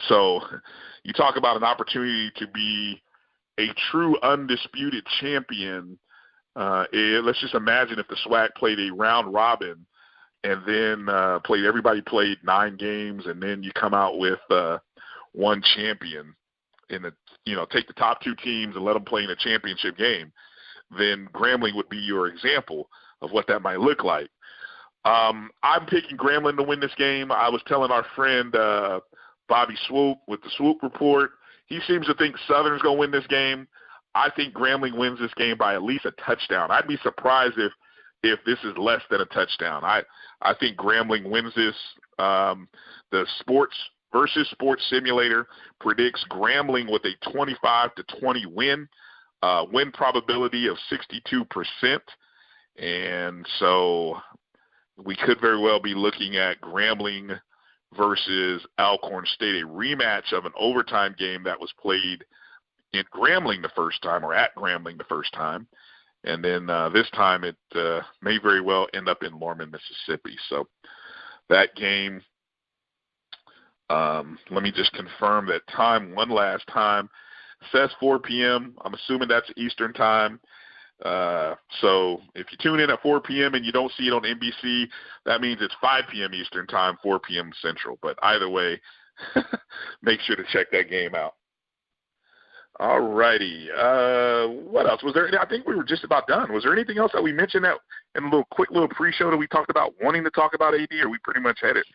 So you talk about an opportunity to be a true undisputed champion. Let's just imagine if the SWAC played a round robin and then everybody played 9 games, and then you come out with one champion take the top 2 teams and let them play in a championship game. Then Grambling would be your example of what that might look like. I'm picking Grambling to win this game. I was telling our friend Bobby Swoop with the Swoop Report, he seems to think Southern's going to win this game. I think Grambling wins this game by at least a touchdown. I'd be surprised if this is less than a touchdown. I think Grambling wins this. The Sports Versus Sports Simulator predicts Grambling with a 25-20 win probability of 62%. And so we could very well be looking at Grambling versus Alcorn State, a rematch of an overtime game that was played in Grambling the first time, or at Grambling the first time. And then this time it may very well end up in Lorman, Mississippi. So that game, let me just confirm that time one last time. It says 4 p.m. I'm assuming that's Eastern time. So if you tune in at 4 p.m. and you don't see it on NBC, that means it's 5 p.m. Eastern time, 4 p.m. Central. But either way, make sure to check that game out. All righty. What else? Was there? I think we were just about done. Was there anything else that we mentioned that in a quick little pre-show that we talked about wanting to talk about, AD, or we pretty much had it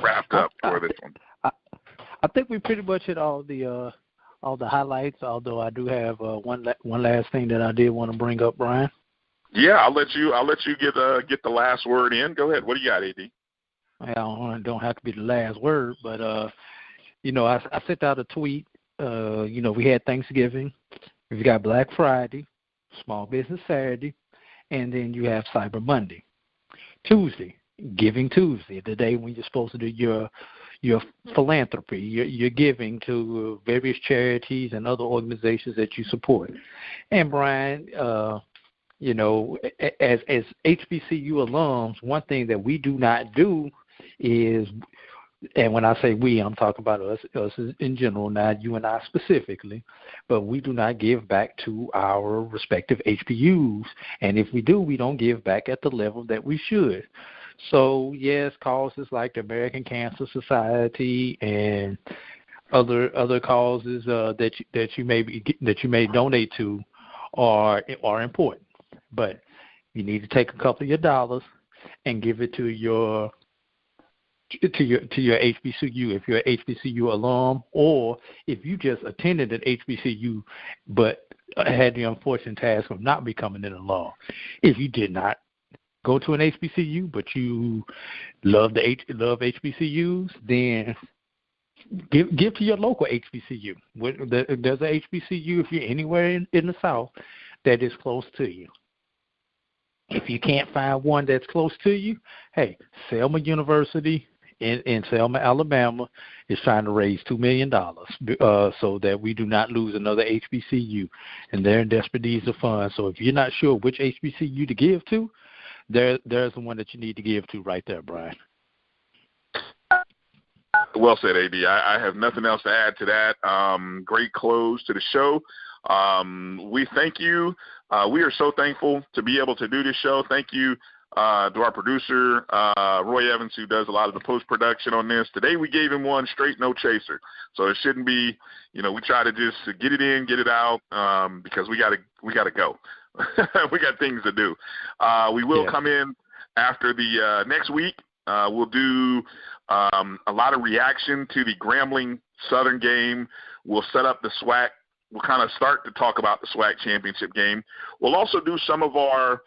wrapped up for this one? I think we pretty much hit all the highlights, although I do have one last thing that I did want to bring up, Brian. Yeah, I'll let you get the last word in. Go ahead. What do you got, AD? don't have to be the last word, but I sent out a tweet. We had Thanksgiving, we've got Black Friday, Small Business Saturday, and then you have Cyber Monday. Tuesday, Giving Tuesday, the day when you're supposed to do your philanthropy, your giving to various charities and other organizations that you support. And Bryan, as HBCU alums, one thing that we do not do is, and when I say we, I'm talking about us in general, not you and I specifically, but we do not give back to our respective HBUs. And if we do, we don't give back at the level that we should. So, yes, causes like the American Cancer Society and other causes that you may donate to are important. But you need to take a couple of your dollars and give it to your HBCU if you're an HBCU alum, or if you just attended an HBCU but had the unfortunate task of not becoming an alum. If you did not go to an HBCU but you love HBCUs, then give to your local HBCU. There's a HBCU if you're anywhere in the South that is close to you. If you can't find one that's close to you, hey, Selma University in Selma, Alabama, is trying to raise $2 million so that we do not lose another HBCU, and they're in desperate need of funds. So if you're not sure which HBCU to give to, there's the one that you need to give to right there, Bryan. Well said, AD. I have nothing else to add to that. Great close to the show. We thank you. We are so thankful to be able to do this show. Thank you to our producer, Roy Evans, who does a lot of the post-production on this. Today we gave him one straight, no chaser. So it shouldn't be, we try to just get it in, get it out, because we gotta go. We got things to do. We will come in after the next week. We'll do a lot of reaction to the Grambling Southern game. We'll set up the SWAC. We'll kind of start to talk about the SWAC championship game. We'll also do some of our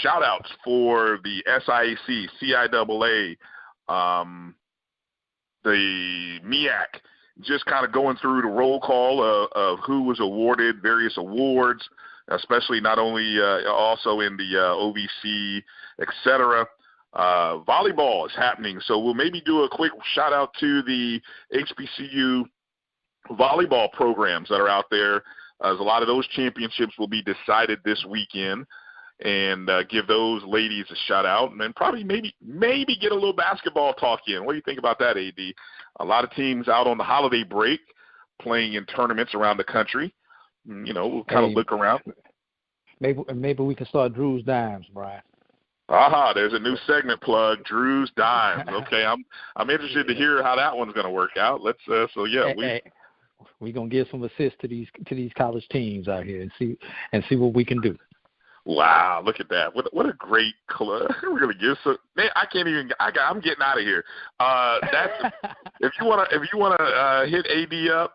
shout-outs for the SIAC, CIAA, the MEAC, just kind of going through the roll call of who was awarded various awards, especially not only also in the OVC, et cetera. Volleyball is happening, so we'll maybe do a quick shout-out to the HBCU volleyball programs that are out there, as a lot of those championships will be decided this weekend, and give those ladies a shout out, and then probably maybe get a little basketball talk in. What do you think about that, AD? A lot of teams out on the holiday break playing in tournaments around the country. We'll kind of look around. Maybe we can start Drew's Dimes, Bryan. There's a new segment plug, Drew's Dimes. Okay, I'm interested to hear how that one's going to work out. Let's we're gonna give some assist to these college teams out here and see what we can do. Wow, look at that! What a great club. We're gonna give some. Man, I'm getting out of here. That's if you wanna hit AD up,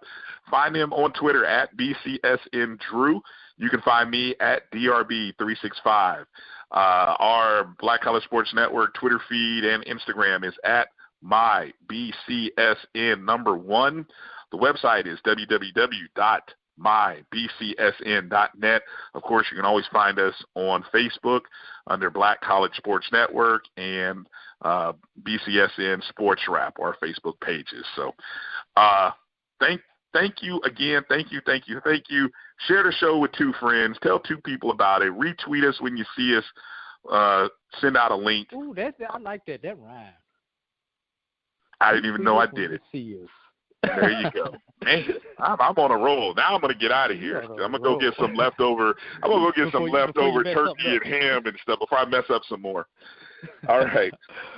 find him on Twitter at BCSN Drew. You can find me at DRB365. Our Black College Sports Network Twitter feed and Instagram is at MyBCSN1. The website is www.mybcsn.net. Of course, you can always find us on Facebook under Black College Sports Network and BCSN SportsWrap, our Facebook pages. So thank you again. Thank you. Share the show with 2 friends. Tell 2 people about it. Retweet us when you see us. Send out a link. Ooh, I like that. That rhyme. I didn't even know I did it. See us. There you go. Man, I'm on a roll. Now I'm going to get out of here. I'm going to go get some leftover. I'm going to go get some leftover turkey and ham and stuff before I mess up some more. All right.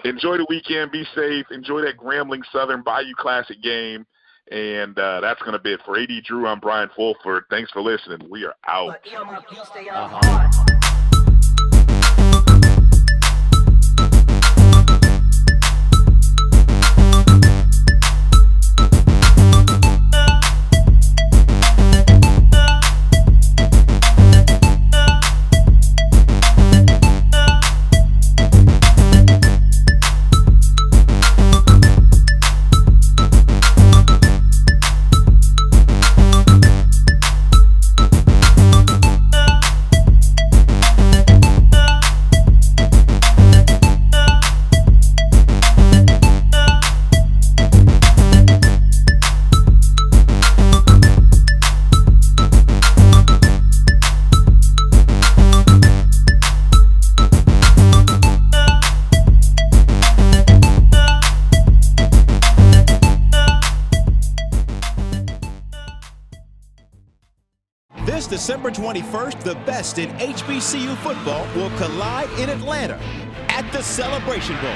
Enjoy the weekend. Be safe. Enjoy that Grambling Southern Bayou Classic game. And that's going to be it. For AD Drew, I'm Bryan Fulford. Thanks for listening. We are out. December 21st, the best in HBCU football will collide in Atlanta at the Celebration Bowl.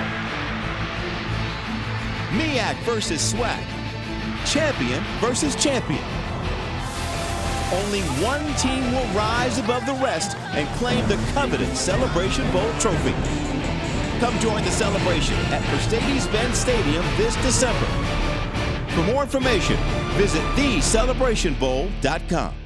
MEAC versus SWAC. Champion versus champion. Only one team will rise above the rest and claim the coveted Celebration Bowl trophy. Come join the celebration at Mercedes-Benz Stadium this December. For more information, visit thecelebrationbowl.com.